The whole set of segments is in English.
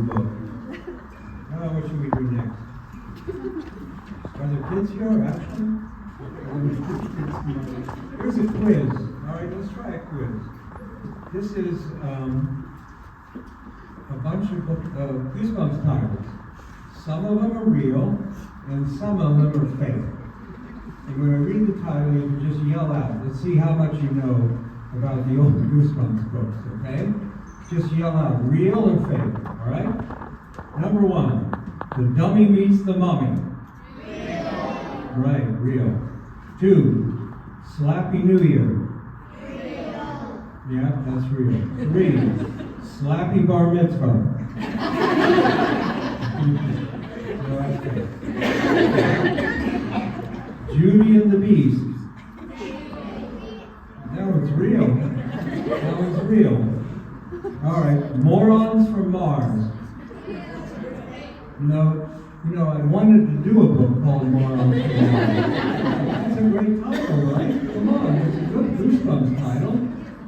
book. What should we do next? Are there kids here, actually? Here's a quiz. All right, let's try a quiz. This is a bunch of Goosebumps titles. Some of them are real, and some of them are fake. And when I read the title, you can just yell out. Let's see how much you know about the old Goosebumps books, okay? Just yell out, real or fake, all right? Number 1, The Dummy Meets the Mummy. Real. Right, real. 2, Slappy New Year. Real. Yeah, that's real. 3, Slappy Bar Mitzvah. No, that's fake. Judy and the Beast. No, it's real. That one's real. All right, Morons from Mars. No, I wanted to do a book called Morons from Mars. That's a great title, right? Come on, it's a good Goosebumps title.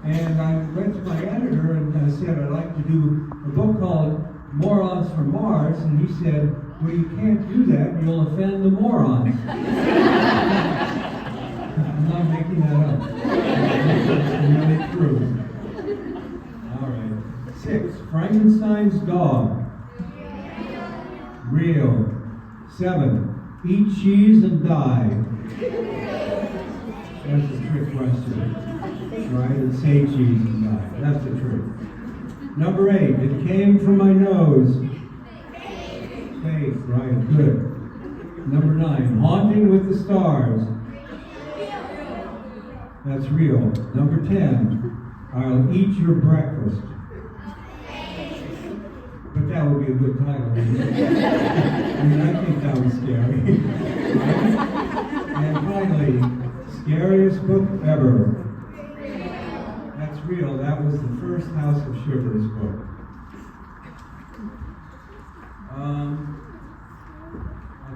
And I went to my editor and I said I'd like to do a book called Morons from Mars, and he said, well, you can't do that, you'll offend the morons. I'm not making that up. It's really true. All right. 6, Frankenstein's Dog. Real. 7, Eat Cheese and Die. That's a trick question. Right? It's say cheese and die. That's the trick. Number 8, It Came From My Nose. Fake, right, good. Number 9, Haunting with the Stars. That's real. Number 10, I'll Eat Your Breakfast. But that would be a good title, wouldn't it? I mean, I think that was scary. Right? And finally, Scariest Book Ever. That's real. That was the first House of Shivers book. I'll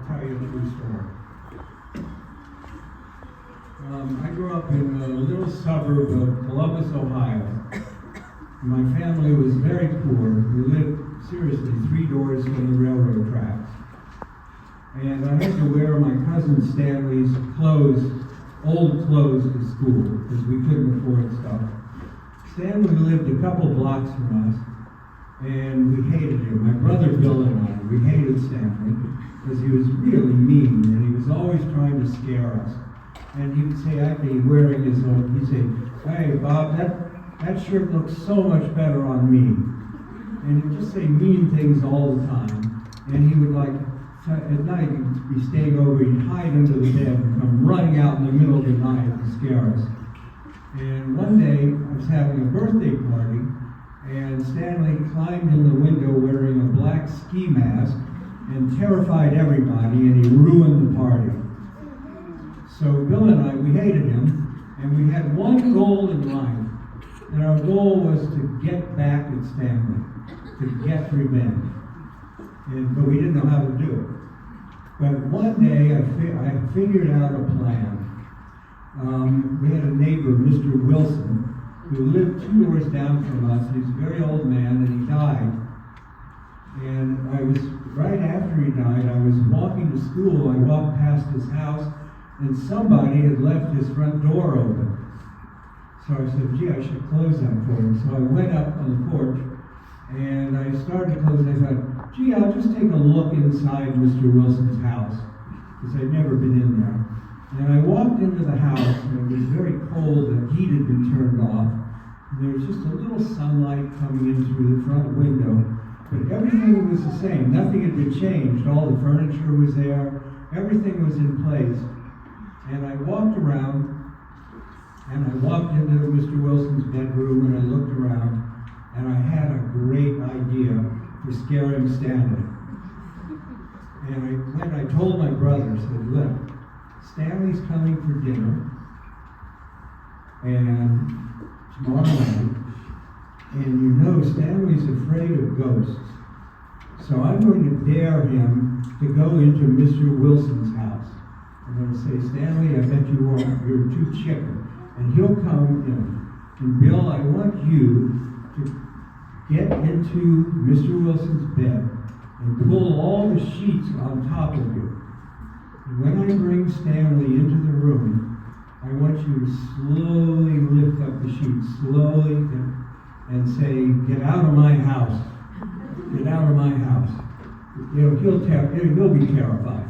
tell you a true story. I grew up in a little suburb of Columbus, Ohio. My family was very poor. We lived, seriously, 3 doors from the railroad tracks. And I had to wear my cousin Stanley's clothes, old clothes to school, because we couldn't afford stuff. Stanley lived a couple blocks from us, and we hated him. My brother Bill and I, we hated Stanley, because he was really mean, and he was always trying to scare us. And he would say, I'd be wearing his own, he'd say, hey, Bob, that shirt looks so much better on me. And he'd just say mean things all the time. And he would at night, he'd be staying over, he'd hide under the bed and come running out in the middle of the night to scare us. And one day, I was having a birthday party, and Stanley climbed in the window wearing a black ski mask and terrified everybody, and he ruined the party. So Bill and I, we hated him, and we had one goal in life, and our goal was to get back at Stanley, to get revenge. But we didn't know how to do it. But one day, I figured out a plan. We had a neighbor, Mr. Wilson, who lived 2 doors down from us. He was a very old man, and he died. And right after he died, I was walking to school. I walked past his house, and somebody had left his front door open. So I said, gee, I should close that for him. So I went up on the porch, and I started to close, and I thought, gee, I'll just take a look inside Mr. Wilson's house, because I'd never been in there. And I walked into the house, and it was very cold, the heat had been turned off, and there was just a little sunlight coming in through the front window, but everything was the same. Nothing had been changed. All the furniture was there. Everything was in place. And I walked around, and I walked into Mr. Wilson's bedroom, and I looked around, and I had a great idea for scaring Stanley. And I told my brother, I said, look, Stanley's coming for dinner, and tomorrow night, and you know Stanley's afraid of ghosts. So I'm going to dare him to go into Mr. Wilson's house. I'm going to say, Stanley, I bet you're too chicken. And he'll come in. And Bill, I want you to get into Mr. Wilson's bed and pull all the sheets on top of you. And when I bring Stanley into the room, I want you to slowly lift up the sheets, slowly, and say, "Get out of my house. Get out of my house." He'll be terrified.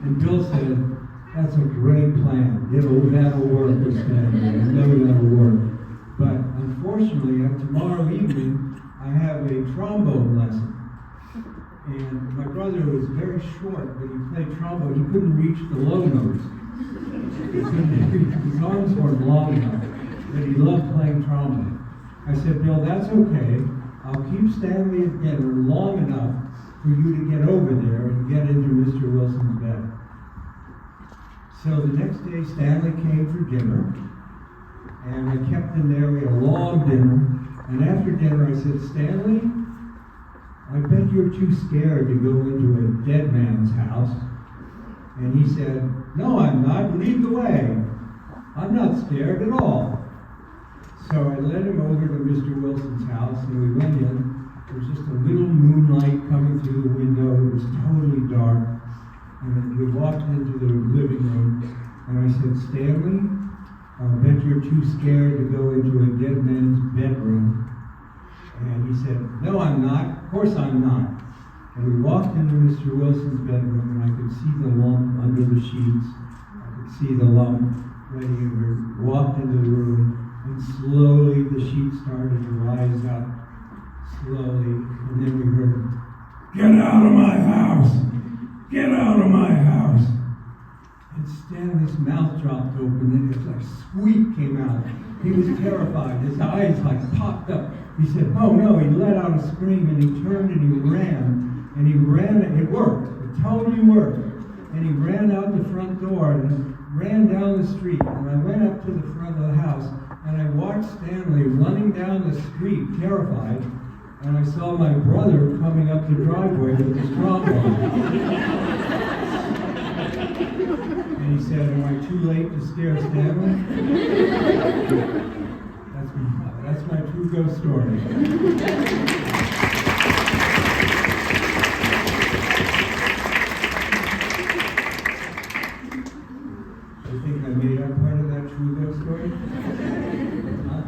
And Bill said, "That's a great plan. That'll work with Stanley. I know that'll work." But unfortunately, tomorrow evening, I have a trombone lesson. And my brother was very short, but he played trombone. He couldn't reach the low notes. His arms weren't long enough, but he loved playing trombone. I said, "Bill, that's okay. I'll keep Stanley at dinner long enough for you to get over there and get into Mr. Wilson's bed." So the next day, Stanley came for dinner, and I kept him there. We had a long dinner, and after dinner I said, "Stanley, I bet you're too scared to go into a dead man's house." And he said, "No, I'm not. Lead the way. I'm not scared at all." So I led him over to Mr. Wilson's house, and we went in. There was just a little moonlight coming through the window. It was totally dark. And then we walked into the living room, and I said, "Stanley, I bet you're too scared to go into a dead man's bedroom." And he said, "No, I'm not. Of course I'm not." And we walked into Mr. Wilson's bedroom, and I could see the lump under the sheets. I could see the lump ready, and we walked into the room, and slowly the sheets started to rise up, slowly, and then we heard, "Get out of my house! Get out of my house!" And Stanley's mouth dropped open, and it was like squeak came out. He was terrified. His eyes popped up. He said, "Oh no," he let out a scream, and he turned and he ran. And he ran, it worked. It totally worked. And he ran out the front door and ran down the street. And I went up to the front of the house, and I watched Stanley running down the street, terrified. And I saw my brother coming up the driveway with his trombone. And he said, "Am I too late to scare Stanley?" That's my true ghost story. You think I made up part of that true ghost story? Huh?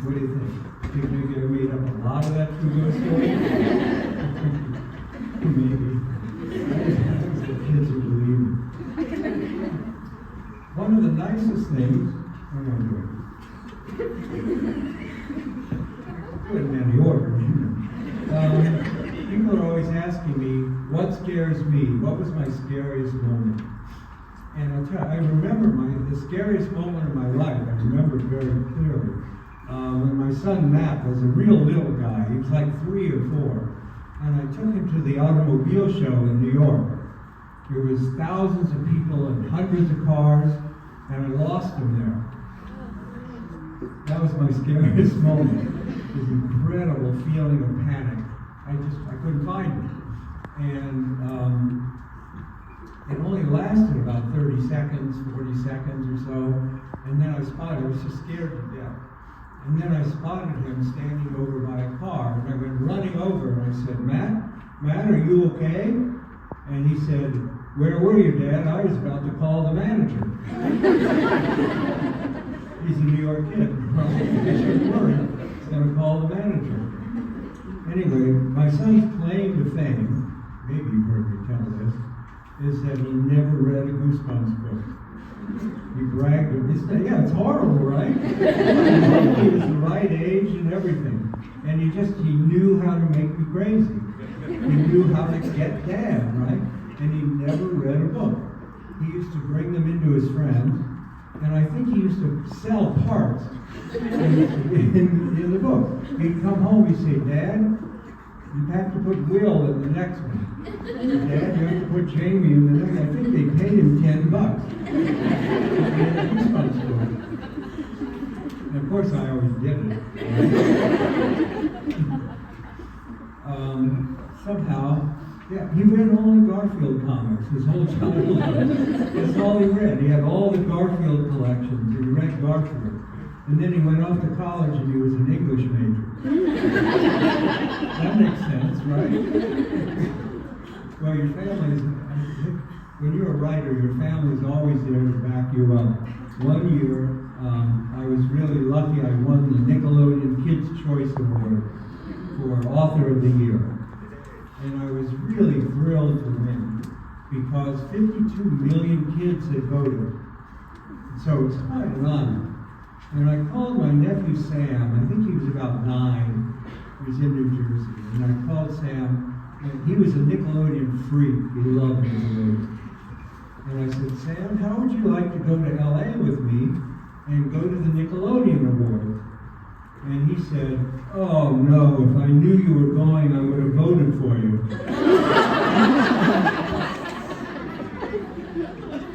What do you think? Think maybe I made up a lot of that true ghost story? Maybe. The kids are believing. One of the nicest things, what am I doing? Do it in any order. People are always asking me, what scares me? What was my scariest moment? And I'll tell you, I remember the scariest moment of my life. I remember it very clearly. When my son Matt was a real little guy, he was like 3 or 4, and I took him to the automobile show in New York. There was thousands of people and hundreds of cars, and I lost him there. That was my scariest moment. This incredible feeling of panic. I couldn't find him. And it only lasted about 30 seconds, 40 seconds or so, and then I was just scared to death. And then I spotted him standing over by a car, and I went running over, and I said, Matt, are you okay?" And he said, "Where were you, Dad? I was about to call the manager." He's a New York kid. I shouldn't worry. He's going to call the manager. Anyway, my son's claim to fame, maybe you've heard me tell this, is that he never read a Goosebumps book. He bragged of this. Yeah, it's horrible, right? He was the right age and everything. And he knew how to make me crazy. He knew how to get Dad, right? And he never read a book. He used to bring them into his friends, and I think he used to sell parts in the book. He'd come home, he'd say, "Dad, you have to put Will in the next one. Dad, you have to put Jamie in the next one." I think they paid him $10. And of course, I always did it. Somehow, yeah, he read all the Garfield comics his whole childhood. That's all he read. He had all the Garfield collections. He read Garfield. And then he went off to college and he was an English major. That makes sense, right? Well, your family's, when you're a writer, your family's always there to back you up. One year, I was really lucky. I won the Nickelodeon Kids' Choice Award for Author of the Year. And I was really thrilled to win because 52 million kids had voted. So it's quite an honor. And I called my nephew Sam, I think he was about 9, he was in New Jersey, and I called Sam, and he was a Nickelodeon freak, he loved Nickelodeon. And I said, Sam, how would you like to go to LA with me and go to the Nickelodeon Awards? And he said, oh no, if I knew you were going, I would have voted for you.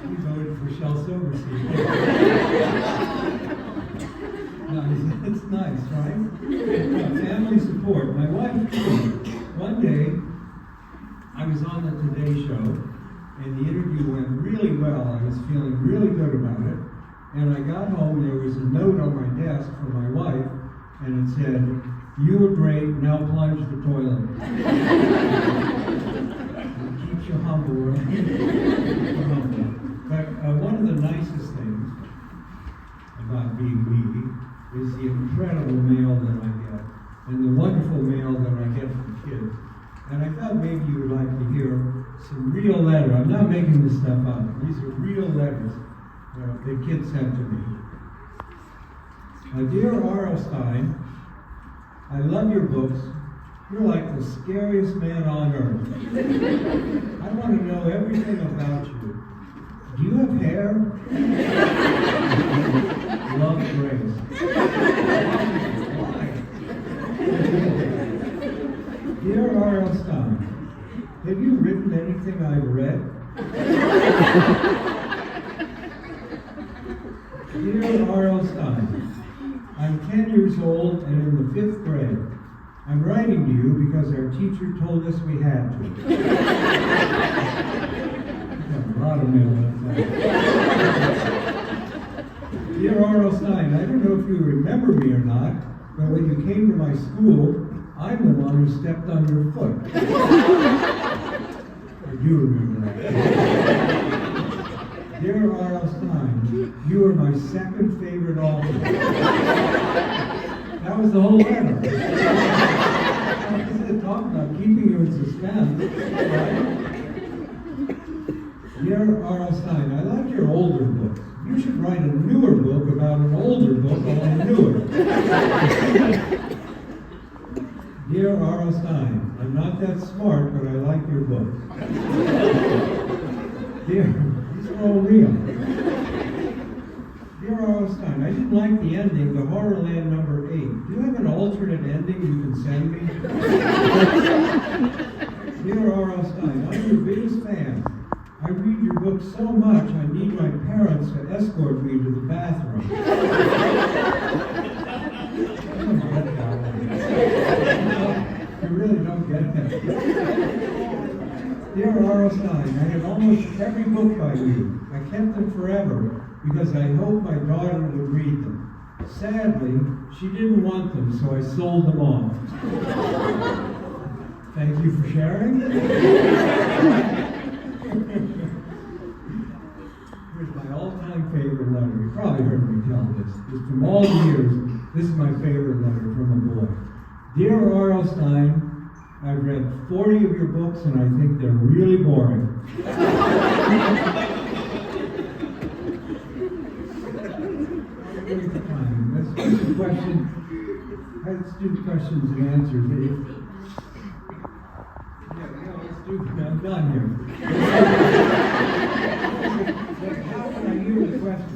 He voted for Shel Silverstein. It's nice, right? Family support. My wife, one day, I was on the Today Show, and the interview went really well. I was feeling really good about it. And I got home, there was a note on my desk from my wife, and it said, you were great, now plunge the toilet. It keeps you humble, right? But one of the nicest things about being me is the incredible mail that I get, and the wonderful mail that I get from kids. And I thought maybe you would like to hear some real letters. I'm not making this stuff up. These are real letters that kids sent to me. Dear R.L. Stine, I love your books. You're like the scariest man on earth. I want to know everything about you. Do you have hair? Love, Grace. Why? Dear R.L. Stine, have you written anything I've read? Dear R.L. Stine, I'm 10 years old and in the 5th grade. I'm writing to you because our teacher told us we had to. A lot of mail like that. Dear R.L. Stine, I don't know if you remember me or not, but when you came to my school, I'm the one who stepped on your foot. I do remember that. Dear R.L. Stine, you are my second favorite author. That was the whole letter. Talk about keeping you in suspense, right? Dear R.L. Stine, I like your older books. You should write a newer book about an older book, only newer. Dear R.L. Stine, I'm not that smart, but I like your books. Dear, these are all real. Dear R.L. Stine, I didn't like the ending to Horrorland number 8. Do you have an alternate ending you can send me? Dear R.L. Stine, I'm your biggest fan. I read your book so much, I need my parents to escort me to the bathroom. I don't get that one. You really don't get that. Dear R.L. Stine, I have almost every book by you. I kept them forever because I hoped my daughter would read them. Sadly, she didn't want them, so I sold them off. Thank you for sharing. Here's my all-time favorite letter. You probably heard me tell this. It's from all the years. This is my favorite letter from a boy. Dear R.L. Stine, I've read 40 of your books and I think they're really boring. Let's do questions and answers. I'm done here. How can I hear the question?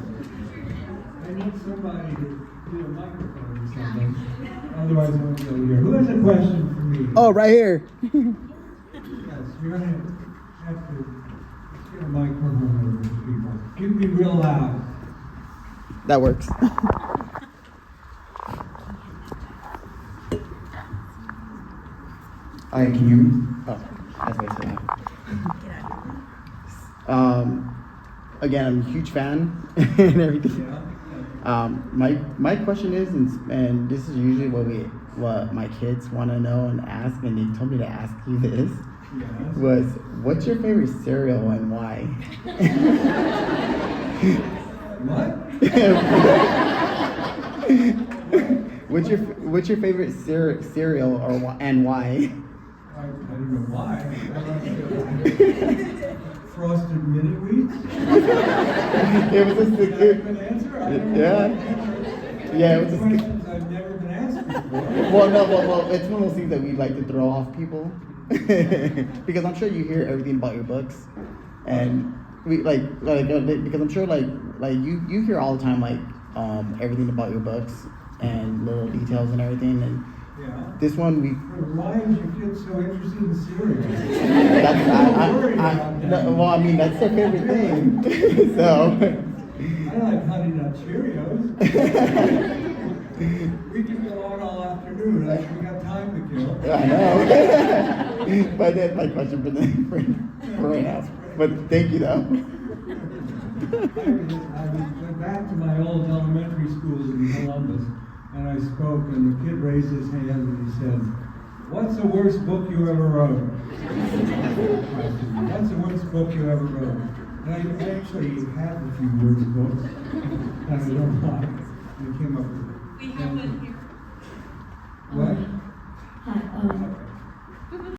I need somebody to do a microphone or something. Otherwise, I won't be able to hear. Who has a question for me? Oh, right here. Yes, you're going to have to get a microphone over to people. You can be real loud. That works. Hi, can you hear me? Oh, that's nice to have. Again, I'm a huge fan and everything. Yeah. My question is, and this is usually what my kids want to know and ask, and they told me to ask you this. Yes. Was what's your favorite cereal and why? What? What's your favorite cereal and why? I don't know why. I like frosted mini wheats. It was just Is that a good answer? I don't know. Yeah, it was just. Questions I've never been asked before. Well, it's one of those things that we like to throw off people. Because I'm sure you hear everything about your books, and we because I'm sure like you hear all the time everything about your books and little details and everything, and Yeah. this one we. Why is your kid so interested in cereal? Well, I mean that's their favorite thing. So. I like Honey Nut Cheerios. We can go on all afternoon. We got time to kill. I know. But that's my question for right now. But thank you though. I went back to my old elementary schools in Columbus, and I spoke, and the kid raised his hand and he said, "What's the worst book you ever wrote?" I said, "What's the worst book you ever wrote?" And I actually had a few worst books, and I don't know why. I came up with We have one here. what? Hi,